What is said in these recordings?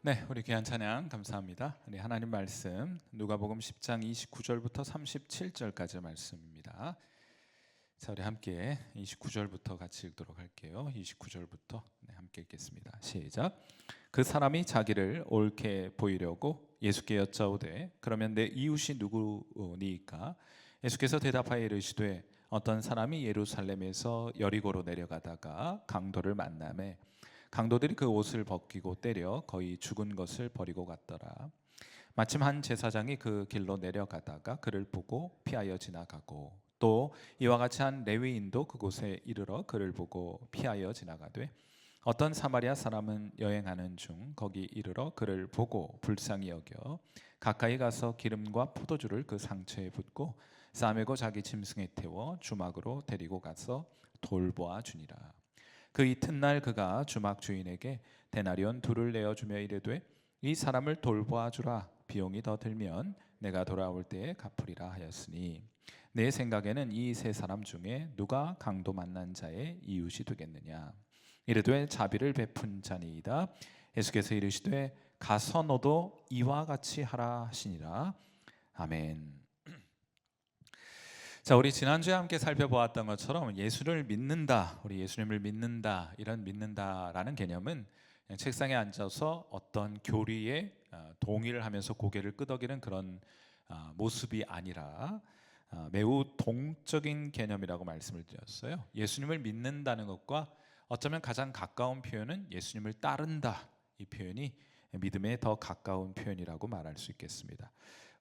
네, 우리 귀한 찬양 감사합니다. 우리 하나님 말씀 누가복음 10장 29절부터 37절까지 말씀입니다. 자, 우리 함께 29절부터 같이 읽도록 할게요. 29절부터 함께 읽겠습니다. 시작. 그 사람이 자기를 옳게 보이려고 예수께 여짜오되 그러면 내 이웃이 누구니까? 예수께서 대답하여 이르시되 어떤 사람이 예루살렘에서 여리고로 내려가다가 강도를 만나매 강도들이 그 옷을 벗기고 때려 거의 죽은 것을 버리고 갔더라. 마침 한 제사장이 그 길로 내려가다가 그를 보고 피하여 지나가고 또 이와 같이 한 레위인도 그곳에 이르러 그를 보고 피하여 지나가되 어떤 사마리아 사람은 여행하는 중 거기 이르러 그를 보고 불쌍히 여겨 가까이 가서 기름과 포도주를 그 상처에 붓고 싸매고 자기 짐승에 태워 주막으로 데리고 가서 돌보아 주니라. 그 이튿날 그가 주막 주인에게 데나리온 둘을 내어주며 이르되 이 사람을 돌보아 주라. 비용이 더 들면 내가 돌아올 때에 갚으리라 하였으니 내 생각에는 이 세 사람 중에 누가 강도 만난 자의 이웃이 되겠느냐. 이르되 자비를 베푼 자니이다. 예수께서 이르시되 가서 너도 이와 같이 하라 하시니라. 아멘. 자, 우리 지난주에 함께 살펴보았던 것처럼 예수를 믿는다, 우리 예수님을 믿는다, 이런 믿는다라는 개념은 그냥 책상에 앉아서 어떤 교리에 동의를 하면서 고개를 끄덕이는 그런 모습이 아니라 매우 동적인 개념이라고 말씀을 드렸어요. 예수님을 믿는다는 것과 어쩌면 가장 가까운 표현은 예수님을 따른다, 이 표현이 믿음에 더 가까운 표현이라고 말할 수 있겠습니다.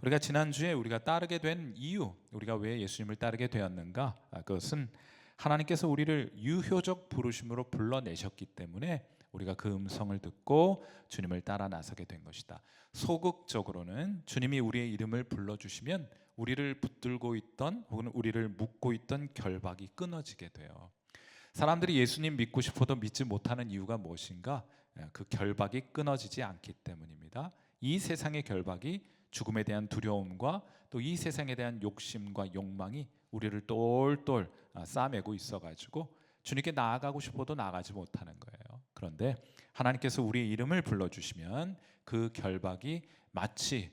우리가 지난주에 우리가 따르게 된 이유, 우리가 왜 예수님을 따르게 되었는가? 그것은 하나님께서 우리를 유효적 부르심으로 불러내셨기 때문에 우리가 그 음성을 듣고 주님을 따라 나서게 된 것이다. 소극적으로는 주님이 우리의 이름을 불러주시면 우리를 붙들고 있던 혹은 우리를 묶고 있던 결박이 끊어지게 돼요. 사람들이 예수님 믿고 싶어도 믿지 못하는 이유가 무엇인가? 그 결박이 끊어지지 않기 때문입니다. 이 세상의 결박이 죽음에 대한 두려움과 또 이 세상에 대한 욕심과 욕망이 우리를 똘똘 싸매고 있어가지고 주님께 나아가고 싶어도 나아가지 못하는 거예요. 그런데 하나님께서 우리의 이름을 불러주시면 그 결박이 마치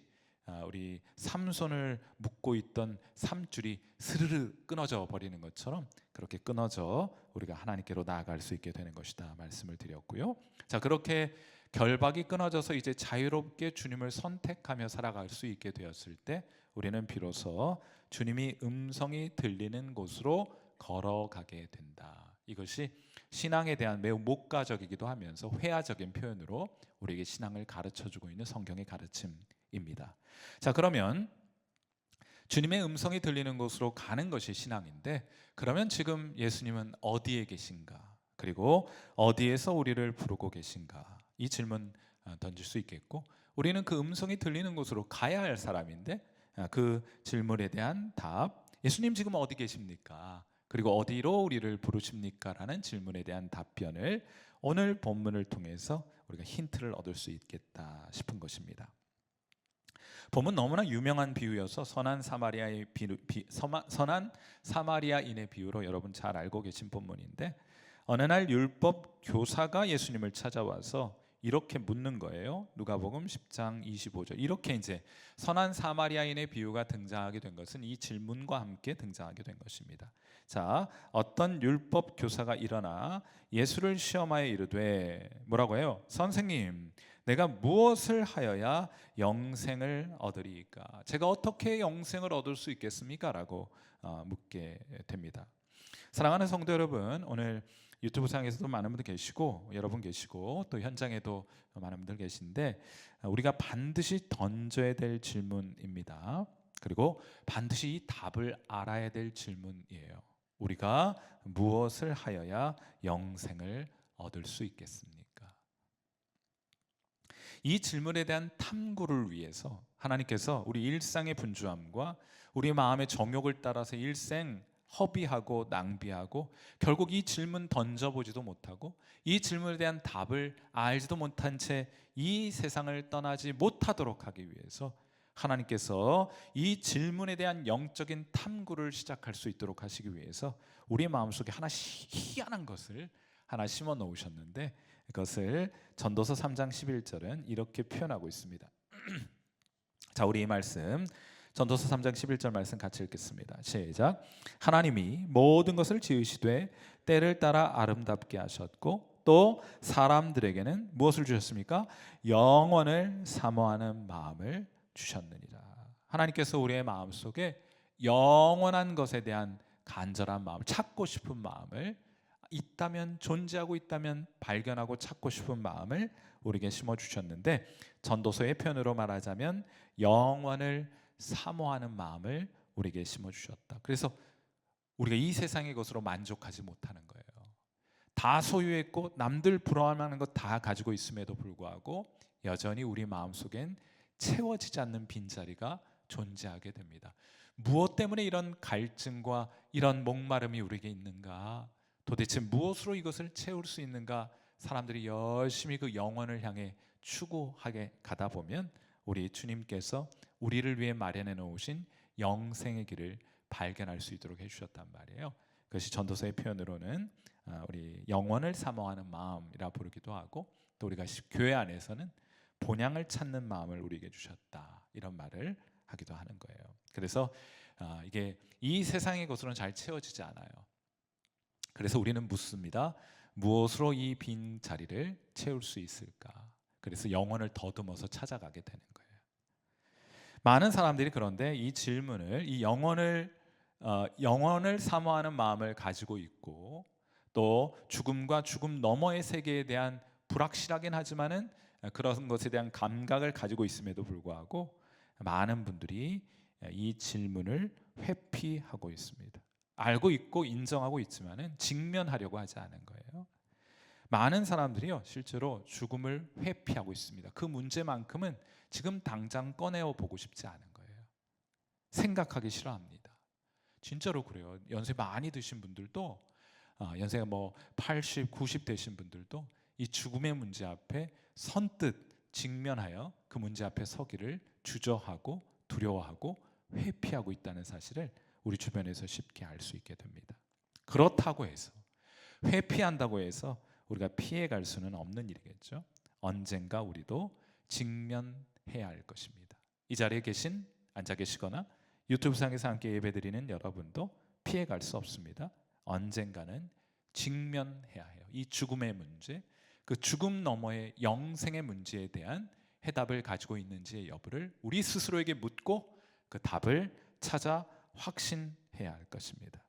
우리 삼손을 묶고 있던 삼줄이 스르르 끊어져 버리는 것처럼 그렇게 끊어져 우리가 하나님께로 나아갈 수 있게 되는 것이다 말씀을 드렸고요. 자, 그렇게 결박이 끊어져서 이제 자유롭게 주님을 선택하며 살아갈 수 있게 되었을 때 우리는 비로소 주님이 음성이 들리는 곳으로 걸어가게 된다. 이것이 신앙에 대한 매우 목가적이기도 하면서 회화적인 표현으로 우리에게 신앙을 가르쳐주고 있는 성경의 가르침입니다. 자, 그러면 주님의 음성이 들리는 곳으로 가는 것이 신앙인데, 그러면 지금 예수님은 어디에 계신가? 그리고 어디에서 우리를 부르고 계신가? 이 질문 던질 수 있겠고, 우리는 그 음성이 들리는 곳으로 가야 할 사람인데 그 질문에 대한 답, 예수님 지금 어디 계십니까? 그리고 어디로 우리를 부르십니까? 라는 질문에 대한 답변을 오늘 본문을 통해서 우리가 힌트를 얻을 수 있겠다 싶은 것입니다. 본문 너무나 유명한 비유여서 선한 사마리아인의 비유로 여러분 잘 알고 계신 본문인데, 어느 날 율법 교사가 예수님을 찾아와서 이렇게 묻는 거예요. 누가복음 10장 25절. 이렇게 이제 선한 사마리아인의 비유가 등장하게 된 것은 이 질문과 함께 등장하게 된 것입니다. 자, 어떤 율법 교사가 일어나 예수를 시험하여 이르되 뭐라고 해요? 선생님, 내가 무엇을 하여야 영생을 얻으리이까? 제가 어떻게 영생을 얻을 수 있겠습니까? 라고 묻게 됩니다. 사랑하는 성도 여러분, 오늘 유튜브 상에서도 많은 분들 계시고 여러분 계시고 또 현장에도 많은 분들 계신데, 우리가 반드시 던져야 될 질문입니다. 그리고 반드시 이 답을 알아야 될 질문이에요. 우리가 무엇을 하여야 영생을 얻을 수 있겠습니까? 이 질문에 대한 탐구를 위해서 하나님께서 우리 일상의 분주함과 우리 마음의 정욕을 따라서 일생 허비하고 낭비하고 결국 이 질문 던져보지도 못하고 이 질문에 대한 답을 알지도 못한 채 이 세상을 떠나지 못하도록 하기 위해서 하나님께서 이 질문에 대한 영적인 탐구를 시작할 수 있도록 하시기 위해서 우리의 마음속에 하나씩 희한한 것을 하나 심어 놓으셨는데 그것을 전도서 3장 11절은 이렇게 표현하고 있습니다. 자, 우리 이 말씀 전도서 3장 11절 말씀 같이 읽겠습니다. 시작. 하나님이 모든 것을 지으시되 때를 따라 아름답게 하셨고 또 사람들에게는 무엇을 주셨습니까? 영원을 사모하는 마음을 주셨느니라. 하나님께서 우리의 마음속에 영원한 것에 대한 간절한 마음, 찾고 싶은 마음을 있다면, 존재하고 있다면 발견하고 찾고 싶은 마음을 우리에게 심어주셨는데, 전도서의 표현으로 말하자면 영원을 사모하는 마음을 우리에게 심어주셨다. 그래서 우리가 이 세상의 것으로 만족하지 못하는 거예요. 다 소유했고 남들 부러워하는 것 다 가지고 있음에도 불구하고 여전히 우리 마음속엔 채워지지 않는 빈자리가 존재하게 됩니다. 무엇 때문에 이런 갈증과 이런 목마름이 우리에게 있는가? 도대체 무엇으로 이것을 채울 수 있는가? 사람들이 열심히 그 영혼을 향해 추구하게 가다 보면 우리 주님께서 우리를 위해 마련해 놓으신 영생의 길을 발견할 수 있도록 해주셨단 말이에요. 그것이 전도서의 표현으로는 우리 영혼을 사모하는 마음이라 부르기도 하고, 또 우리가 교회 안에서는 본향을 찾는 마음을 우리에게 주셨다, 이런 말을 하기도 하는 거예요. 그래서 이게 이 세상의 것으로는 잘 채워지지 않아요. 그래서 우리는 묻습니다. 무엇으로 이 빈 자리를 채울 수 있을까? 그래서 영혼을 더듬어서 찾아가게 되는 거예요. 많은 사람들이 그런데 이 질문을, 이 영혼을 사모하는 마음을 가지고 있고, 또 죽음과 죽음 너머의 세계에 대한 불확실하긴 하지만은 그런 것에 대한 감각을 가지고 있음에도 불구하고 많은 분들이 이 질문을 회피하고 있습니다. 알고 있고 인정하고 있지만은 직면하려고 하지 않은 거예요. 많은 사람들이요, 실제로 죽음을 회피하고 있습니다. 그 문제만큼은 지금 당장 꺼내어 보고 싶지 않은 거예요. 생각하기 싫어합니다. 진짜로 그래요. 연세 많이 드신 분들도, 연세가 80, 90 되신 분들도 이 죽음의 문제 앞에 선뜻 직면하여 그 문제 앞에 서기를 주저하고 두려워하고 회피하고 있다는 사실을 우리 주변에서 쉽게 알 수 있게 됩니다. 그렇다고 해서, 회피한다고 해서 우리가 피해갈 수는 없는 일이겠죠. 언젠가 우리도 직면해야 할 것입니다. 이 자리에 앉아 계시거나 유튜브상에서 함께 예배드리는 여러분도 피해갈 수 없습니다. 언젠가는 직면해야 해요. 이 죽음의 문제, 그 죽음 너머의 영생의 문제에 대한 해답을 가지고 있는지의 여부를 우리 스스로에게 묻고 그 답을 찾아 확신해야 할 것입니다.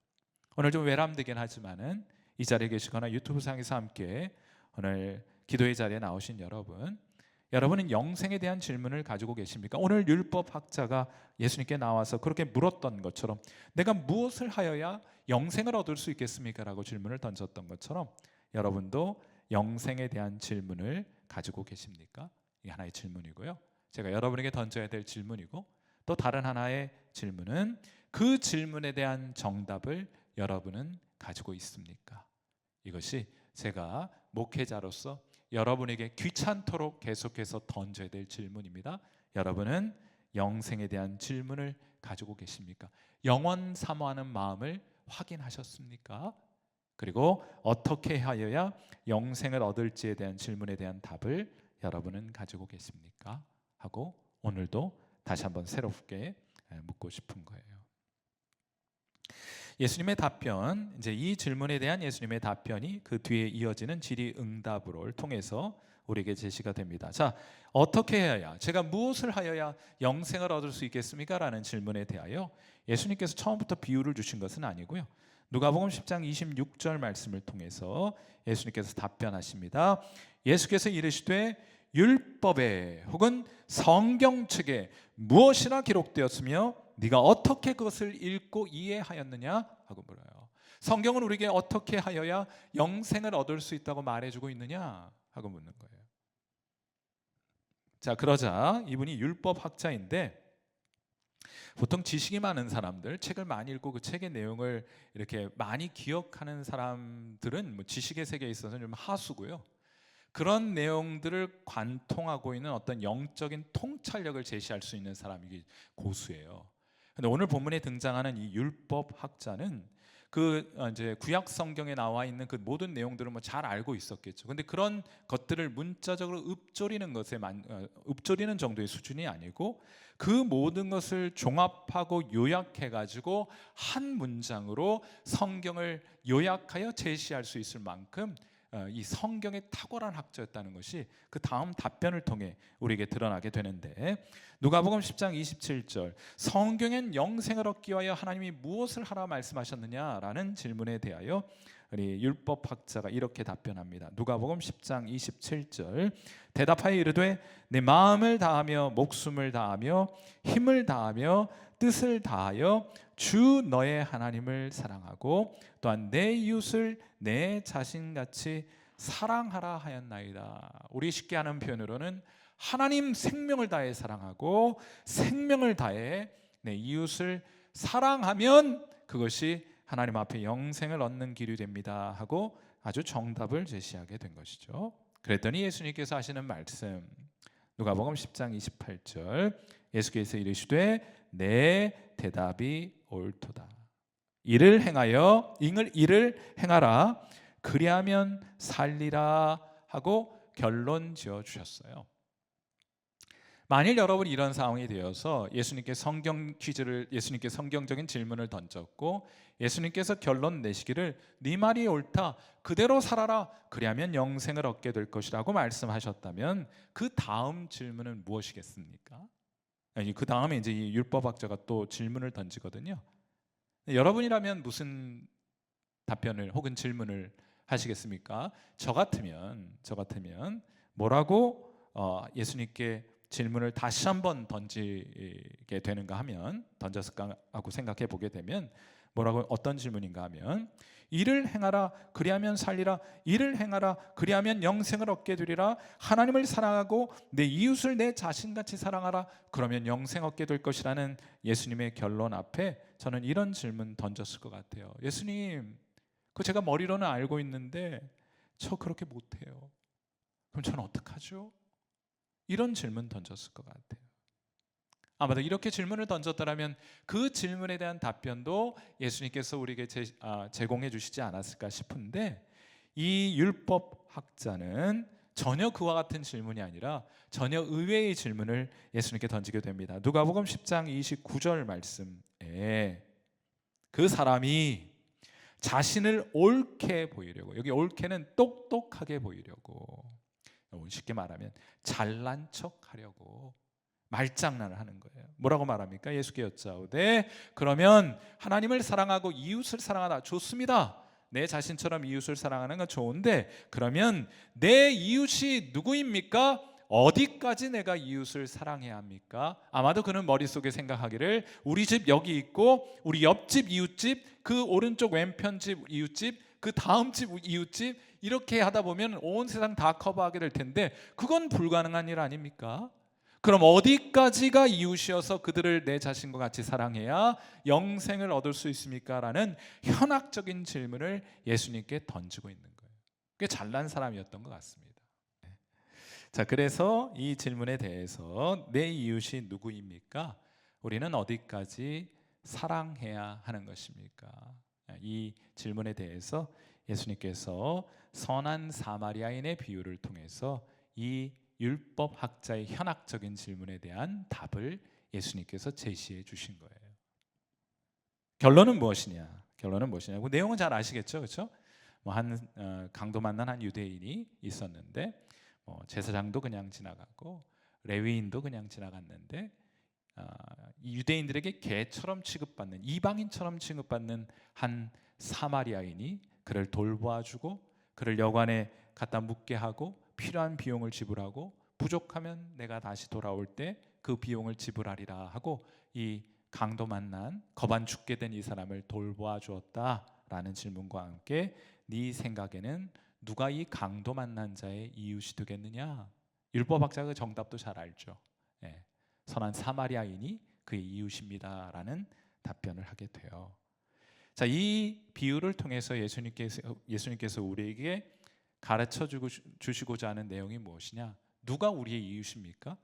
오늘 좀 외람되긴 하지만은 이 자리에 계시거나 유튜브상에서 함께 오늘 기도의 자리에 나오신 여러분은 영생에 대한 질문을 가지고 계십니까? 오늘 율법학자가 예수님께 나와서 그렇게 물었던 것처럼 내가 무엇을 하여야 영생을 얻을 수 있겠습니까? 라고 질문을 던졌던 것처럼 여러분도 영생에 대한 질문을 가지고 계십니까? 이게 하나의 질문이고요. 제가 여러분에게 던져야 될 질문이고, 또 다른 하나의 질문은 그 질문에 대한 정답을 여러분은 가지고 있습니까? 이것이 제가 목회자로서 여러분에게 귀찮도록 계속해서 던져야 될 질문입니다. 여러분은 영생에 대한 질문을 가지고 계십니까? 영원 사모하는 마음을 확인하셨습니까? 그리고 어떻게 하여야 영생을 얻을지에 대한 질문에 대한 답을 여러분은 가지고 계십니까? 하고 오늘도 다시 한번 새롭게 묻고 싶은 거예요. 예수님의 답변, 이제 이 질문에 대한 예수님의 답변이 그 뒤에 이어지는 질의응답으로를 통해서 우리에게 제시가 됩니다. 자, 어떻게 해야, 제가 무엇을 하여야 영생을 얻을 수 있겠습니까? 라는 질문에 대하여 예수님께서 처음부터 비유를 주신 것은 아니고요. 누가복음 10장 26절 말씀을 통해서 예수님께서 답변하십니다. 예수께서 이르시되 율법에 혹은 성경책에 무엇이나 기록되었으며 네가 어떻게 그것을 읽고 이해하였느냐 하고 물어요. 성경은 우리에게 어떻게 하여야 영생을 얻을 수 있다고 말해주고 있느냐 하고 묻는 거예요. 자, 그러자 이분이 율법학자인데, 보통 지식이 많은 사람들, 책을 많이 읽고 그 책의 내용을 이렇게 많이 기억하는 사람들은 지식의 세계에 있어서 좀 하수고요. 그런 내용들을 관통하고 있는 어떤 영적인 통찰력을 제시할 수 있는 사람이 고수예요. 근데 오늘 본문에 등장하는 이 율법학자는 이제 구약 성경에 나와 있는 그 모든 내용들을 뭐 잘 알고 있었겠죠. 근데 그런 것들을 문자적으로 읊조리는 정도의 수준이 아니고 그 모든 것을 종합하고 요약해 가지고 한 문장으로 성경을 요약하여 제시할 수 있을 만큼 이 성경의 탁월한 학자였다는 것이 그 다음 답변을 통해 우리에게 드러나게 되는데, 누가복음 10장 27절, 성경엔 영생을 얻기 위하여 하나님이 무엇을 하라 말씀하셨느냐라는 질문에 대하여 우리 율법학자가 이렇게 답변합니다. 누가복음 10장 27절, 대답하여 이르되 내 마음을 다하며 목숨을 다하며 힘을 다하며 뜻을 다하여 주 너의 하나님을 사랑하고 또한 내 이웃을 내 자신같이 사랑하라 하였나이다. 우리 쉽게 하는 표현으로는 하나님 생명을 다해 사랑하고 생명을 다해 내 이웃을 사랑하면 그것이 하나님 앞에 영생을 얻는 길이 됩니다 하고 아주 정답을 제시하게 된 것이죠. 그랬더니 예수님께서 하시는 말씀, 누가복음 10장 28절, 예수께서 이르시되 내 대답이 옳도다. 일을 행하라 그리하면 살리라 하고 결론 지어 주셨어요. 만일 여러분이 이런 상황이 되어서 예수님께 성경적인 질문을 던졌고 예수님께서 결론 내시기를 네 말이 옳다, 그대로 살아라, 그리하면 영생을 얻게 될 것이라고 말씀하셨다면 그 다음 질문은 무엇이겠습니까? 그 다음에 이제 이 율법학자가 또 질문을 던지거든요. 여러분이라면 무슨 답변을 혹은 질문을 하시겠습니까? 저 같으면 뭐라고 예수님께 질문을 다시 한번 던지게 되는가 하면, 던졌을까 하고 생각해 보게 되면 뭐라고, 어떤 질문인가 하면, 이를 행하라 그리하면 살리라, 이를 행하라 그리하면 영생을 얻게 되리라, 하나님을 사랑하고 내 이웃을 내 자신같이 사랑하라, 그러면 영생 얻게 될 것이라는 예수님의 결론 앞에 저는 이런 질문 던졌을 것 같아요. 예수님, 그 제가 머리로는 알고 있는데 저 그렇게 못해요. 그럼 저는 어떡하죠? 이런 질문 던졌을 것 같아요. 아마도 이렇게 질문을 던졌더라면 그 질문에 대한 답변도 예수님께서 우리에게 제공해 주시지 않았을까 싶은데, 이 율법학자는 전혀 그와 같은 질문이 아니라 전혀 의외의 질문을 예수님께 던지게 됩니다. 누가복음 10장 29절 말씀에 그 사람이 자신을 옳게 보이려고, 여기 옳게는 똑똑하게 보이려고, 쉽게 말하면 잘난 척하려고 말장난을 하는 거예요. 뭐라고 말합니까? 예수께 여짜오되 그러면 하나님을 사랑하고 이웃을 사랑하다, 좋습니다. 내 자신처럼 이웃을 사랑하는 건 좋은데 그러면 내 이웃이 누구입니까? 어디까지 내가 이웃을 사랑해야 합니까? 아마도 그는 머릿속에 생각하기를 우리 집 여기 있고 우리 옆집 이웃집, 그 오른쪽 왼편 집 이웃집, 그 다음 집 이웃집, 이렇게 하다 보면 온 세상 다 커버하게 될 텐데 그건 불가능한 일 아닙니까? 그럼 어디까지가 이웃이어서 그들을 내 자신과 같이 사랑해야 영생을 얻을 수 있습니까? 라는 현학적인 질문을 예수님께 던지고 있는 거예요. 꽤 잘난 사람이었던 것 같습니다. 자, 그래서 이 질문에 대해서 내 이웃이 누구입니까? 우리는 어디까지 사랑해야 하는 것입니까? 이 질문에 대해서 예수님께서 선한 사마리아인의 비유를 통해서 이 율법학자의 현학적인 질문에 대한 답을 예수님께서 제시해 주신 거예요. 결론은 무엇이냐? 그 내용은 잘 아시겠죠, 그렇죠? 강도 만난 한 유대인이 있었는데, 제사장도 그냥 지나가고 레위인도 그냥 지나갔는데, 이 유대인들에게 개처럼 취급받는, 이방인처럼 취급받는 한 사마리아인이 그를 돌보아주고 그를 여관에 갖다 묵게 하고 필요한 비용을 지불하고 부족하면 내가 다시 돌아올 때 그 비용을 지불하리라 하고 이 강도 만난 거반 죽게 된 이 사람을 돌보아 주었다라는 질문과 함께 네 생각에는 누가 이 강도 만난 자의 이웃이 되겠느냐? 율법학자가 그 정답도 잘 알죠. 선한 사마리아인이 그의 이웃입니다라는 답변을 하게 돼요. 자, 이 비유를 통해서 예수님께서 우리에게 가르쳐 주시고자 하는 내용이 무엇이냐? 누가 우리의 이웃입니까?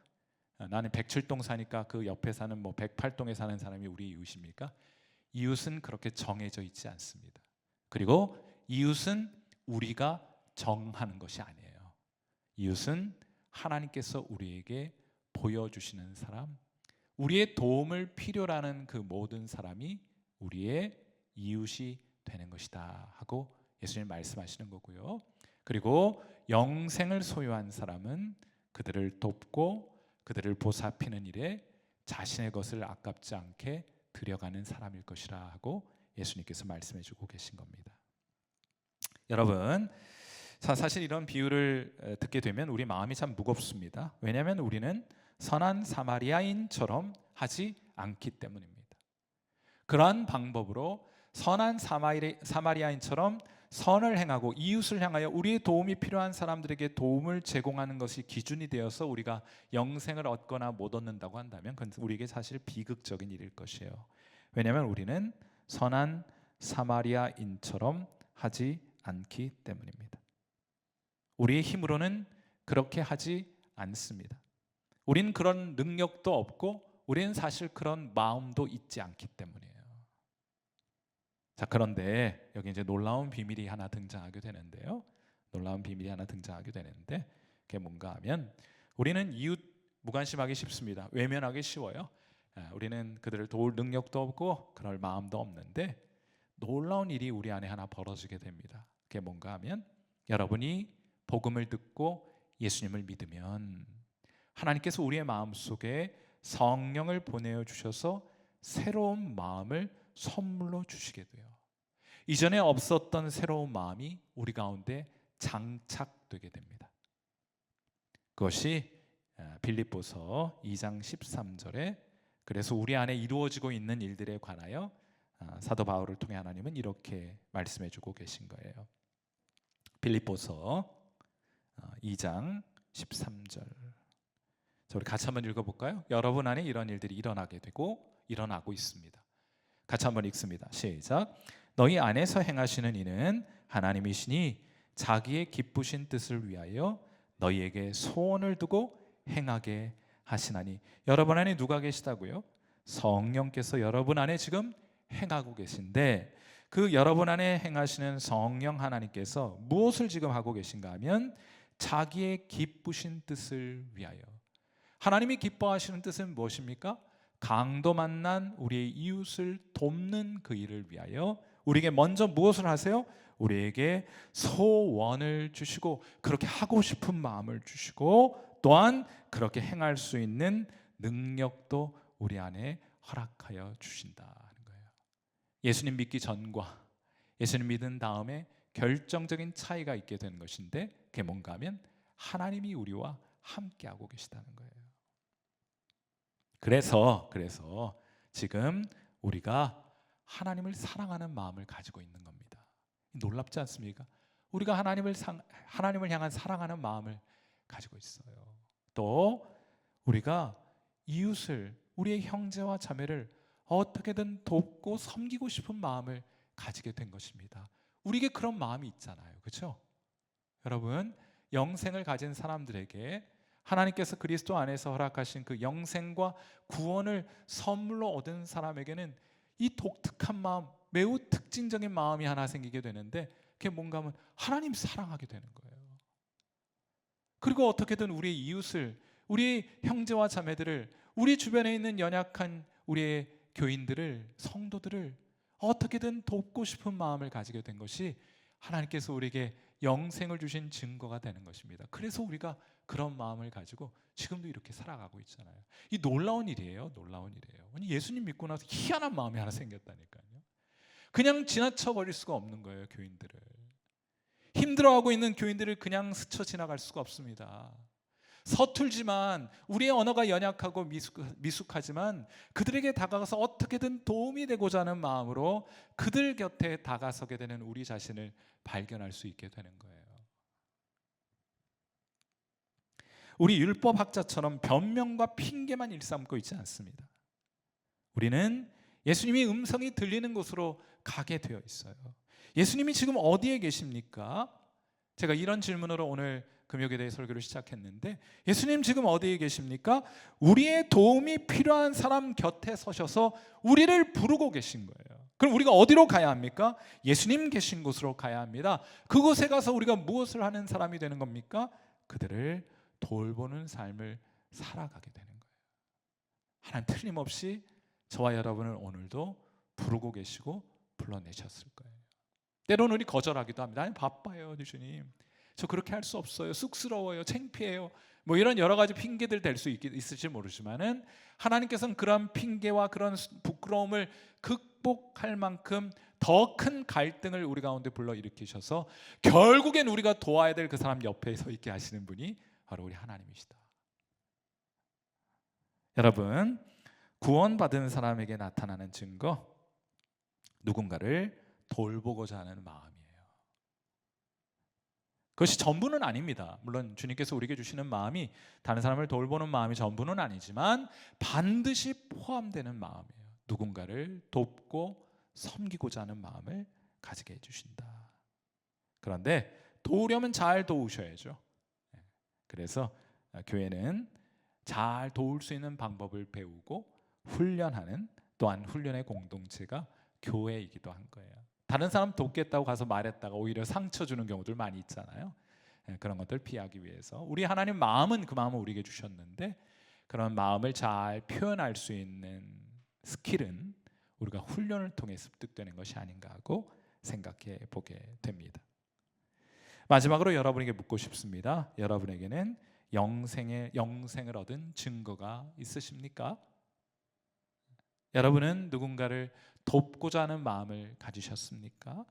나는 107동 사니까 그 옆에 사는 108동에 사는 사람이 우리의 이웃입니까? 이웃은 그렇게 정해져 있지 않습니다. 그리고 이웃은 우리가 정하는 것이 아니에요. 이웃은 하나님께서 우리에게 보여주시는 사람, 우리의 도움을 필요로 하는 그 모든 사람이 우리의 이웃이 되는 것이다 하고 예수님 말씀하시는 거고요. 그리고 영생을 소유한 사람은 그들을 돕고 그들을 보살피는 일에 자신의 것을 아깝지 않게 들여가는 사람일 것이라 하고 예수님께서 말씀해 주고 계신 겁니다. 여러분, 사실 이런 비유를 듣게 되면 우리 마음이 참 무겁습니다. 왜냐하면 우리는 선한 사마리아인처럼 하지 않기 때문입니다. 그러한 방법으로 선한 사마리아인처럼 선을 행하고 이웃을 향하여 우리의 도움이 필요한 사람들에게 도움을 제공하는 것이 기준이 되어서 우리가 영생을 얻거나 못 얻는다고 한다면 그건 우리에게 사실 비극적인 일일 것이에요. 왜냐하면 우리는 선한 사마리아인처럼 하지 않기 때문입니다. 우리의 힘으로는 그렇게 하지 않습니다. 우리는 그런 능력도 없고 우리는 사실 그런 마음도 있지 않기 때문이에요. 자, 그런데 여기 이제 놀라운 비밀이 하나 등장하게 되는데요. 놀라운 비밀이 하나 등장하게 되는데 그게 뭔가 하면 우리는 이웃 무관심하기 쉽습니다. 외면하기 쉬워요. 우리는 그들을 도울 능력도 없고 그럴 마음도 없는데 놀라운 일이 우리 안에 하나 벌어지게 됩니다. 그게 뭔가 하면 여러분이 복음을 듣고 예수님을 믿으면 하나님께서 우리의 마음속에 성령을 보내어 주셔서 새로운 마음을 선물로 주시게 돼요. 이전에 없었던 새로운 마음이 우리 가운데 장착되게 됩니다. 그것이 빌립보서 2장 13절에 그래서 우리 안에 이루어지고 있는 일들에 관하여 사도 바울을 통해 하나님은 이렇게 말씀해 주고 계신 거예요. 빌립보서 2장 13절. 우리 같이 한번 읽어볼까요? 여러분 안에 이런 일들이 일어나게 되고 일어나고 있습니다. 같이 한번 읽습니다. 시작. 너희 안에서 행하시는 이는 하나님이시니 자기의 기쁘신 뜻을 위하여 너희에게 소원을 두고 행하게 하시나니. 여러분 안에 누가 계시다고요? 성령께서 여러분 안에 지금 행하고 계신데 그 여러분 안에 행하시는 성령 하나님께서 무엇을 지금 하고 계신가 하면 자기의 기쁘신 뜻을 위하여. 하나님이 기뻐하시는 뜻은 무엇입니까? 강도 만난 우리의 이웃을 돕는 그 일을 위하여 우리에게 먼저 무엇을 하세요? 우리에게 소원을 주시고 그렇게 하고 싶은 마음을 주시고 또한 그렇게 행할 수 있는 능력도 우리 안에 허락하여 주신다는 거예요. 예수님 믿기 전과 예수님 믿은 다음에 결정적인 차이가 있게 되는 것인데 그게 뭔가 하면 하나님이 우리와 함께하고 계시다는 거예요. 그래서 지금 우리가 하나님을 사랑하는 마음을 가지고 있는 겁니다. 놀랍지 않습니까? 우리가 하나님을 향한 사랑하는 마음을 가지고 있어요. 또 우리가 이웃을 우리의 형제와 자매를 어떻게든 돕고 섬기고 싶은 마음을 가지게 된 것입니다. 우리에게 그런 마음이 있잖아요. 그렇죠? 여러분, 영생을 가진 사람들에게 하나님께서 그리스도 안에서 허락하신 그 영생과 구원을 선물로 얻은 사람에게는 이 독특한 마음, 매우 특징적인 마음이 하나 생기게 되는데 그게 뭔가 하면 하나님 사랑하게 되는 거예요. 그리고 어떻게든 우리의 이웃을, 우리 형제와 자매들을, 우리 주변에 있는 연약한 우리의 교인들을, 성도들을 어떻게든 돕고 싶은 마음을 가지게 된 것이 하나님께서 우리에게 영생을 주신 증거가 되는 것입니다. 그래서 우리가 그런 마음을 가지고 지금도 이렇게 살아가고 있잖아요. 이 놀라운 일이에요. 놀라운 일이에요. 아니, 예수님 믿고 나서 희한한 마음이 하나 생겼다니까요. 그냥 지나쳐 버릴 수가 없는 거예요. 교인들을 힘들어하고 있는 교인들을 그냥 스쳐 지나갈 수가 없습니다. 서툴지만 우리의 언어가 연약하고 미숙하지만 그들에게 다가가서 어떻게든 도움이 되고자 하는 마음으로 그들 곁에 다가서게 되는 우리 자신을 발견할 수 있게 되는 거예요. 우리 율법학자처럼 변명과 핑계만 일삼고 있지 않습니다. 우리는 예수님이 음성이 들리는 곳으로 가게 되어 있어요. 예수님이 지금 어디에 계십니까? 제가 이런 질문으로 오늘 금요일에 대해 설교를 시작했는데 예수님 지금 어디에 계십니까? 우리의 도움이 필요한 사람 곁에 서셔서 우리를 부르고 계신 거예요. 그럼 우리가 어디로 가야 합니까? 예수님 계신 곳으로 가야 합니다. 그곳에 가서 우리가 무엇을 하는 사람이 되는 겁니까? 그들을 돌보는 삶을 살아가게 되는 거예요. 하나님 틀림없이 저와 여러분을 오늘도 부르고 계시고 불러내셨을 거예요. 때로는 우리 거절하기도 합니다. 아니 바빠요 주님, 저 그렇게 할 수 없어요, 쑥스러워요, 창피해요, 뭐 이런 여러 가지 핑계들 될 수 있을지 모르지만은 하나님께서는 그런 핑계와 그런 부끄러움을 극복할 만큼 더 큰 갈등을 우리 가운데 불러일으키셔서 결국엔 우리가 도와야 될 그 사람 옆에 서 있게 하시는 분이 바로 우리 하나님이시다. 여러분, 구원받은 사람에게 나타나는 증거, 누군가를 돌보고자 하는 마음이에요. 그것이 전부는 아닙니다. 물론 주님께서 우리에게 주시는 마음이 다른 사람을 돌보는 마음이 전부는 아니지만 반드시 포함되는 마음이에요. 누군가를 돕고 섬기고자 하는 마음을 가지게 해주신다. 그런데 도우려면 잘 도우셔야죠. 그래서 교회는 잘 도울 수 있는 방법을 배우고 훈련하는, 또한 훈련의 공동체가 교회이기도 한 거예요. 다른 사람 돕겠다고 가서 말했다가 오히려 상처 주는 경우들 많이 있잖아요. 그런 것들 피하기 위해서 우리 하나님 마음은 그 마음을 우리에게 주셨는데 그런 마음을 잘 표현할 수 있는 스킬은 우리가 훈련을 통해 습득되는 것이 아닌가 하고 생각해 보게 됩니다. 마지막으로 여러분에게 묻고 싶습니다. 여러분에게는 영생을 얻은 증거가 있으십니까? 여러분은 누군가를 돕고자 하는 마음을 가지셨습니까?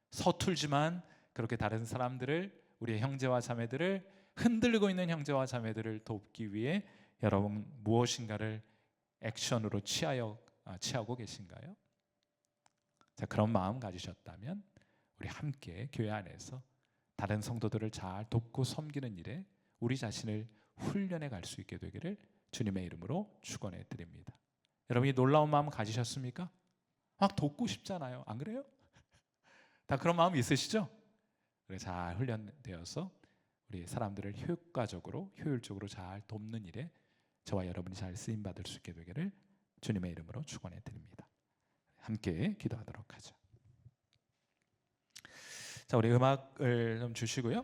서툴지만 그렇게 다른 사람들을, 우리의 형제와 자매들을, 흔들리고 있는 형제와 자매들을 돕기 위해 여러분 무엇인가를 액션으로 취하고 계신가요? 자, 그런 마음 가지셨다면 우리 함께 교회 안에서 다른 성도들을 잘 돕고 섬기는 일에 우리 자신을 훈련해 갈 수 있게 되기를 주님의 이름으로 축원해 드립니다. 여러분이 놀라운 마음 가지셨습니까? 막 돕고 싶잖아요. 안 그래요? 다 그런 마음 있으시죠? 잘 훈련되어서 우리 사람들을 효율적으로 잘 돕는 일에 저와 여러분이 잘 쓰임 받을 수 있게 되기를 주님의 이름으로 축원해 드립니다. 함께 기도하도록 하죠. 자, 우리 음악을 좀 주시고요.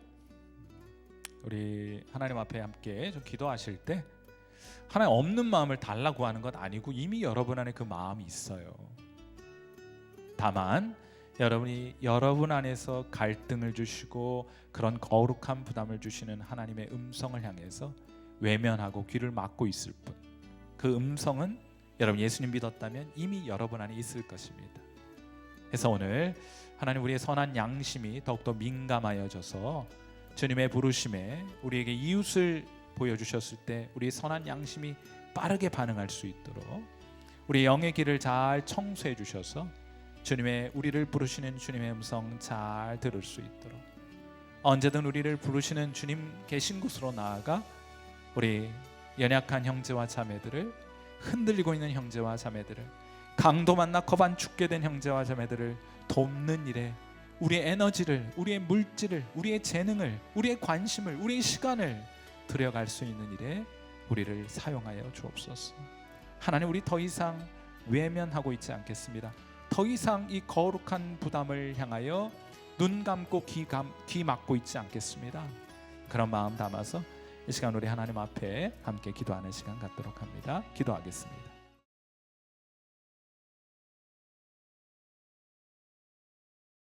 우리 하나님 앞에 함께 좀 기도하실 때 하나님 없는 마음을 달라고 하는 것 아니고 이미 여러분 안에 그 마음이 있어요. 다만 여러분이 여러분 안에서 갈등을 주시고 그런 거룩한 부담을 주시는 하나님의 음성을 향해서 외면하고 귀를 막고 있을 뿐, 그 음성은 여러분 예수님 믿었다면 이미 여러분 안에 있을 것입니다. 그래서 오늘 하나님 우리의 선한 양심이 더욱더 민감하여져서 주님의 부르심에 우리에게 이웃을 보여주셨을 때 우리의 선한 양심이 빠르게 반응할 수 있도록 우리 영의 길을 잘 청소해 주셔서 우리를 부르시는 주님의 음성 잘 들을 수 있도록 언제든 우리를 부르시는 주님 계신 곳으로 나아가 우리 연약한 형제와 자매들을, 흔들리고 있는 형제와 자매들을, 강도 만나 겁안 죽게 된 형제와 자매들을 돕는 일에 우리의 에너지를, 우리의 물질을, 우리의 재능을, 우리의 관심을, 우리의 시간을 들여갈 수 있는 일에 우리를 사용하여 주옵소서. 하나님, 우리 더 이상 외면하고 있지 않겠습니다. 더 이상 이 거룩한 부담을 향하여 눈 감고 귀 막고 있지 않겠습니다. 그런 마음 담아서 이 시간 우리 하나님 앞에 함께 기도하는 시간 갖도록 합니다. 기도하겠습니다.